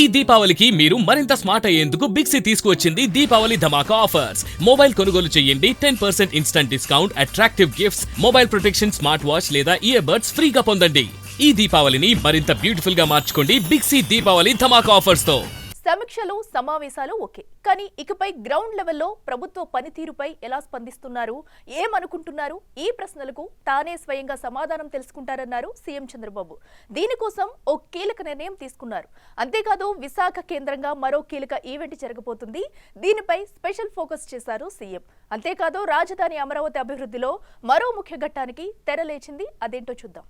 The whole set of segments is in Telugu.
ఈ దీపావళికి మీరు మరింత స్మార్ట్ అయ్యేందుకు బిగ్సీ తీసుకువచ్చింది దీపావళి ధమాకా ఆఫర్స్. మొబైల్ కొనుగోలు చేయండి 10% instant discount, attractive gifts, mobile protection, smart watch లేదా ఇయర్ బడ్స్ ఫ్రీగా పొందండి. ఈ దీపావళిని మరింత బ్యూటిఫుల్ గా మార్చుకోండి బిగ్సీ దీపావళి ధమాకా ఆఫర్స్ తో. సమీక్షలు, సమావేశాలు ఓకే, కానీ ఇకపై గ్రౌండ్ లెవెల్లో ప్రభుత్వ పనితీరుపై ఎలా స్పందిస్తున్నారు, ఏమనుకుంటున్నారు? ఈ ప్రశ్నలకు తానే స్వయంగా సమాధానం తెలుసుకుంటారన్నారు సీఎం చంద్రబాబు. దీనికోసం ఓ కీలక నిర్ణయం తీసుకున్నారు. అంతేకాదు విశాఖ కేంద్రంగా మరో కీలక ఈవెంట్ జరగబోతుంది. దీనిపై స్పెషల్ ఫోకస్ చేశారు సీఎం. అంతేకాదు రాజధాని అమరావతి అభివృద్ధిలో మరో ముఖ్య ఘట్టానికి తెరలేచింది. అదేంటో చూద్దాం.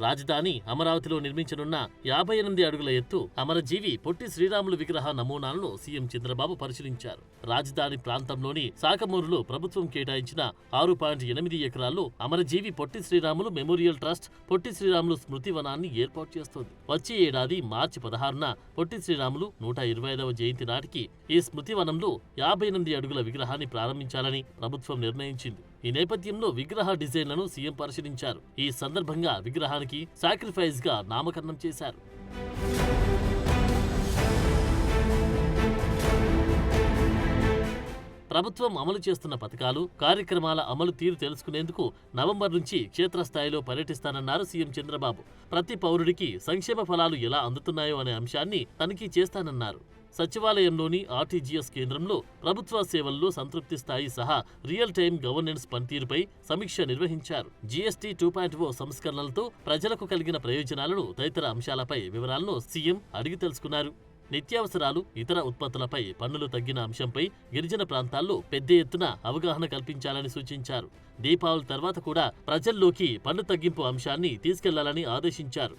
రాజధాని అమరావతిలో నిర్మించనున్న 58 అడుగుల ఎత్తు అమరజీవి పొట్టి శ్రీరాములు విగ్రహ నమూనాలను సీఎం చంద్రబాబు పరిశీలించారు. రాజధాని ప్రాంతంలోని సాకమూరులో ప్రభుత్వం కేటాయించిన 6.8 ఎకరాల్లో అమరజీవి పొట్టి శ్రీరాములు మెమోరియల్ ట్రస్ట్ పొట్టి శ్రీరాములు స్మృతి వనాన్ని ఏర్పాటు చేస్తోంది. వచ్చే ఏడాది మార్చి 16న పొట్టి శ్రీరాములు 125వ జయంతి నాటికి ఈ స్మృతి వనంలో 58 అడుగుల విగ్రహాన్ని ప్రారంభించాలని ప్రభుత్వం నిర్ణయించింది. ఈ నేపథ్యంలో విగ్రహ డిజైన్లను సీఎం పరిశీలించారు. ఈ సందర్భంగా విగ్రహానికి సాక్రిఫైస్ గా నామకరణం చేశారు. ప్రభుత్వం అమలు చేస్తున్న పథకాలు, కార్యక్రమాల అమలు తీరు తెలుసుకునేందుకు నవంబర్ నుంచి క్షేత్రస్థాయిలో పర్యటిస్తానన్నారు సీఎం చంద్రబాబు. ప్రతి పౌరుడికి సంక్షేమ ఫలాలు ఎలా అందుతున్నాయో అనే అంశాన్ని తనిఖీ చేస్తానన్నారు. సచివాలయంలోని ఆర్టీజీఎస్ కేంద్రంలో ప్రభుత్వ సేవల్లో సంతృప్తి స్థాయి సహా రియల్ టైం గవర్నెన్స్ పనితీరుపై సమీక్ష నిర్వహించారు. జీఎస్టీ 2.0 సంస్కరణలతో ప్రజలకు కలిగిన ప్రయోజనాలను, తదితర అంశాలపై వివరాలను సీఎం అడిగి తెలుసుకున్నారు. నిత్యావసరాలు, ఇతర ఉత్పత్తులపై పన్నులు తగ్గిన అంశంపై గిరిజన ప్రాంతాల్లో పెద్ద ఎత్తున అవగాహన కల్పించాలని సూచించారు. దీపావళి తర్వాత కూడా ప్రజల్లోకి పన్ను తగ్గింపు అంశాన్ని తీసుకెళ్లాలని ఆదేశించారు.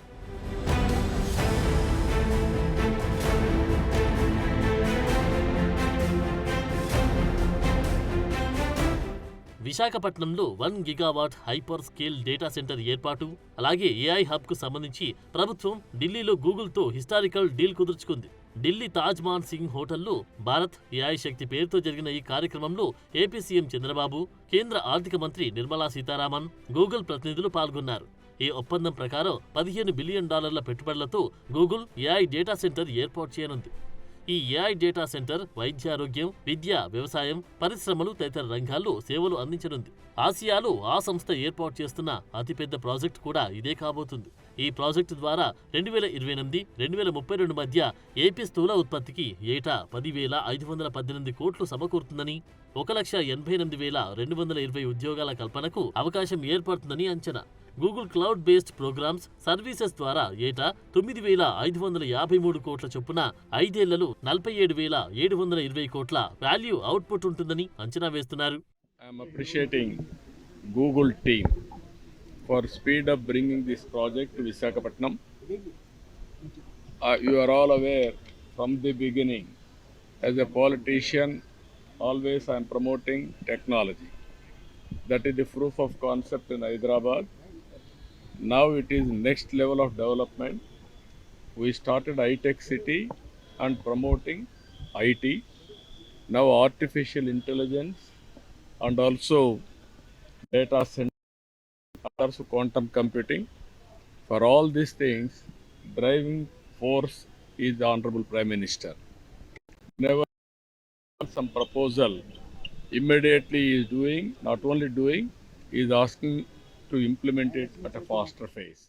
విశాఖపట్నంలో 1 gigawatt hyper scale data centre ఏర్పాటు, అలాగే ఏఐ హబ్ కు సంబంధించి ప్రభుత్వం ఢిల్లీలో గూగుల్తో హిస్టారికల్ డీల్ కుదుర్చుకుంది. ఢిల్లీ తాజ్ మాన్ సింగ్ హోటల్లో భారత్ ఏఐ శక్తి పేరుతో జరిగిన ఈ కార్యక్రమంలో ఏపీ సీఎం చంద్రబాబు, కేంద్ర ఆర్థిక మంత్రి నిర్మలా సీతారామన్, గూగుల్ ప్రతినిధులు పాల్గొన్నారు. ఈ ఒప్పందం ప్రకారం $15 బిలియన్ పెట్టుబడులతో గూగుల్ ఏఐ డేటా సెంటర్ ఏర్పాటు చేయనుంది. ఈ ఏఐ డేటా సెంటర్ వైద్యారోగ్యం, విద్య, వ్యవసాయం, పరిశ్రమలు తదితర రంగాల్లో సేవలు అందించనుంది. ఆసియాలో ఆ సంస్థ ఏర్పాటు చేస్తున్న అతిపెద్ద ప్రాజెక్టు కూడా ఇదే కాబోతుంది. ఈ ప్రాజెక్టు ద్వారా 2028-2032 మధ్య ఏపీ స్థూల ఉత్పత్తికి ఏటా 10,518 కోట్లు సమకూరుతుందని, 1,88,220 ఉద్యోగాల కల్పనకు అవకాశం ఏర్పడుతుందని అంచనా. Google cloud based programs, services ద్వారా ఏటా 9,553 కోట్ల చొప్పున 5 ఏళ్లలో 47,720 కోట్ల వాల్యూ అవుట్పుట్ ఉంటుందని అంచనా వేస్తున్నారు. I'm appreciating Google team for speed up bringing this project to Visakhapatnam. You are all aware from the beginning, as a politician, always I am promoting technology. That is the proof of concept in Hyderabad. Now it is next level of development. We started iTech City and promoting IT. Now artificial intelligence and also data centers, quantum computing. For all these things, driving force is the Honorable Prime Minister. Never some proposal, immediately he is doing, not only doing, he is asking to implement it at a faster pace.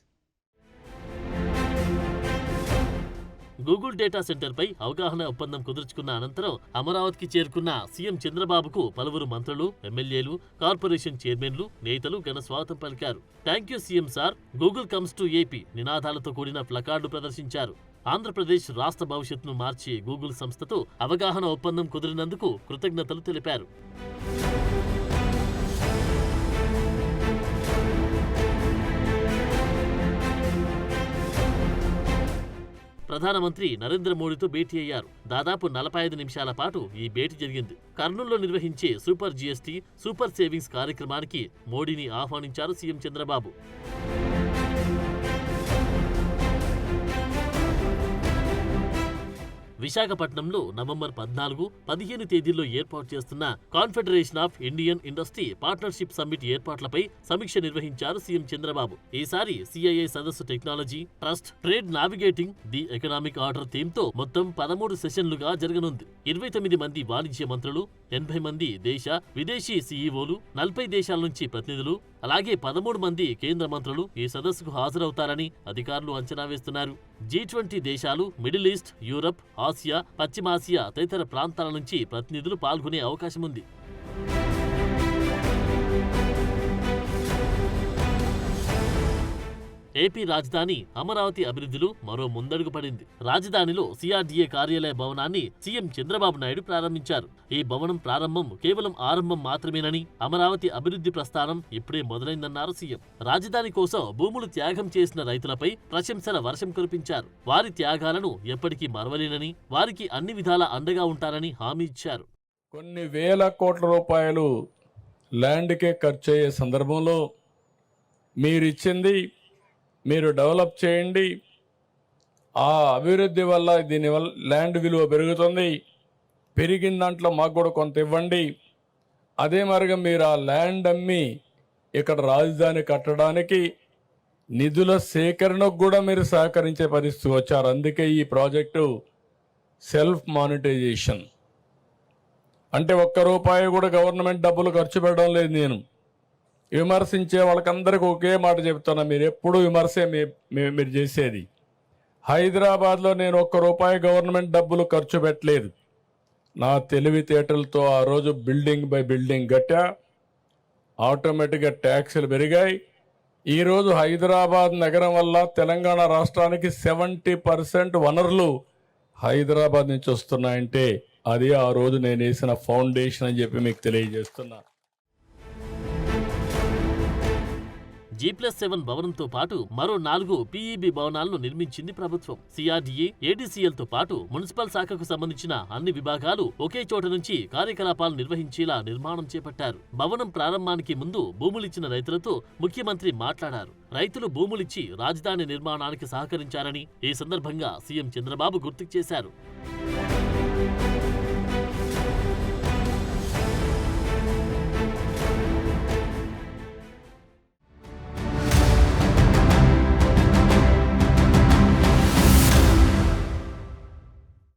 Google data సెంటర్పై అవగాహన ఒప్పందం కుదుర్చుకున్న అనంతరం అమరావతికి చేరుకున్న సీఎం చంద్రబాబుకు పలువురు మంత్రులు, ఎమ్మెల్యేలు, కార్పొరేషన్ చైర్మన్లు, నేతలు ఘన స్వాగతం పలికారు. Thank you CM sir, Google comes to AP నినాదాలతో కూడిన ప్లకార్డు ప్రదర్శించారు. ఆంధ్రప్రదేశ్ రాష్ట్ర భవిష్యత్తును మార్చే గూగుల్ సంస్థతో అవగాహన ఒప్పందం కుదిరినందుకు కృతజ్ఞతలు తెలిపారు. ప్రధానమంత్రి నరేంద్ర మోడీతో భేటీ అయ్యారు. దాదాపు 45 నిమిషాల పాటు ఈ భేటీ జరిగింది. కర్నూలులో నిర్వహించే సూపర్ జీఎస్టీ, సూపర్ సేవింగ్స్ కార్యక్రమానికి మోడీని ఆహ్వానించారు సీఎం చంద్రబాబు. విశాఖపట్నంలో నవంబర్ 14, 15 తేదీల్లో ఏర్పాటు చేస్తున్న confederation of Indian industry partnership summit ఏర్పాట్లపై సమీక్ష నిర్వహించారు సీఎం చంద్రబాబు. ఈసారి సిఐఐ సదస్సు technology, trust, trade navigating the economic order థీమ్తో మొత్తం 13 సెషన్లుగా జరగనుంది. 29 మంది వాణిజ్య మంత్రులు, 80 మంది దేశ, విదేశీ సీఈఓలు, 40 దేశాల నుంచి ప్రతినిధులు, అలాగే 13 మంది కేంద్ర మంత్రులు ఈ సదస్సుకు హాజరవుతారని అధికారులు అంచనా వేస్తున్నారు. G20 దేశాలు, మిడిల్ ఈస్ట్, యూరప్, ఆసియా, పశ్చిమాసియా తదితర ప్రాంతాల నుంచి ప్రతినిధులు పాల్గొనే అవకాశం ఉంది. ఏపీ రాజధాని అమరావతి అభివృద్ధిలో మరో ముందడుగు పడింది. రాజధానిలో సిఆర్డీఏ కార్యాలయ భవనాన్ని సీఎం చంద్రబాబు నాయుడు ప్రారంభించారు. ఈ భవనం ప్రారంభం కేవలం ఆరంభం మాత్రమేనని, అమరావతి అభివృద్ధి ప్రస్థానం ఇప్పుడే మొదలైందన్నారు సీఎం. రాజధాని కోసం భూములు త్యాగం చేసిన రైతులపై ప్రశంసల వర్షం కురిపించారు. వారి త్యాగాలను ఎప్పటికీ మరవలేనని, వారికి అన్ని విధాలా అండగా ఉంటారని హామీ ఇచ్చారు. కొన్ని వేల కోట్ల రూపాయలు ల్యాండ్కే ఖర్చు అయ్యే సందర్భంలో మీరు డెవలప్ చేయండి, ఆ అభివృద్ధి వల్ల దీనివల్ల ల్యాండ్ విలువ పెరుగుతుంది, పెరిగిన దాంట్లో మాకు కూడా కొంత ఇవ్వండి, అదే మరిగా మీరు ఆ ల్యాండ్ అమ్మి ఇక్కడ రాజధాని కట్టడానికి నిధుల సేకరణకు కూడా మీరు సహకరించే పరిస్థితి వచ్చారు. అందుకే ఈ ప్రాజెక్టు సెల్ఫ్ మానిటైజేషన్ అంటే ₹1 కూడా గవర్నమెంట్ డబ్బులు ఖర్చు పెట్టడం లేదు. నేను విమర్శించే వాళ్ళకందరికీ ఒకే మాట చెప్తున్నా, మీరు ఎప్పుడు విమర్శే మీరు చేసేది. హైదరాబాద్లో నేను ₹1 గవర్నమెంట్ డబ్బులు ఖర్చు పెట్టలేదు. నా తెలివితేటలతో ఆ రోజు బిల్డింగ్ బై బిల్డింగ్ కట్టా, ఆటోమేటిక్గా ట్యాక్సులు పెరిగాయి. ఈరోజు హైదరాబాద్ నగరం వల్ల తెలంగాణ రాష్ట్రానికి 70% వనరులు హైదరాబాద్ నుంచి వస్తున్నాయంటే అది ఆ రోజు నేను వేసిన ఫౌండేషన్ అని చెప్పి మీకు తెలియజేస్తున్నా. G+7 భవనంతో పాటు మరో 4 పీఈబీ భవనాలను నిర్మించింది ప్రభుత్వం. సిఆర్డీఏ, ఏడీసీఎల్తో పాటు మున్సిపల్ శాఖకు సంబంధించిన అన్ని విభాగాలు ఒకే చోట నుంచి కార్యకలాపాలు నిర్వహించేలా నిర్మాణం చేపట్టారు. భవనం ప్రారంభానికి ముందు భూములిచ్చిన రైతులతో ముఖ్యమంత్రి మాట్లాడారు. రైతులు భూములిచ్చి రాజధాని నిర్మాణానికి సహకరించారని ఈ సందర్భంగా సీఎం చంద్రబాబు గుర్తుకు చేశారు.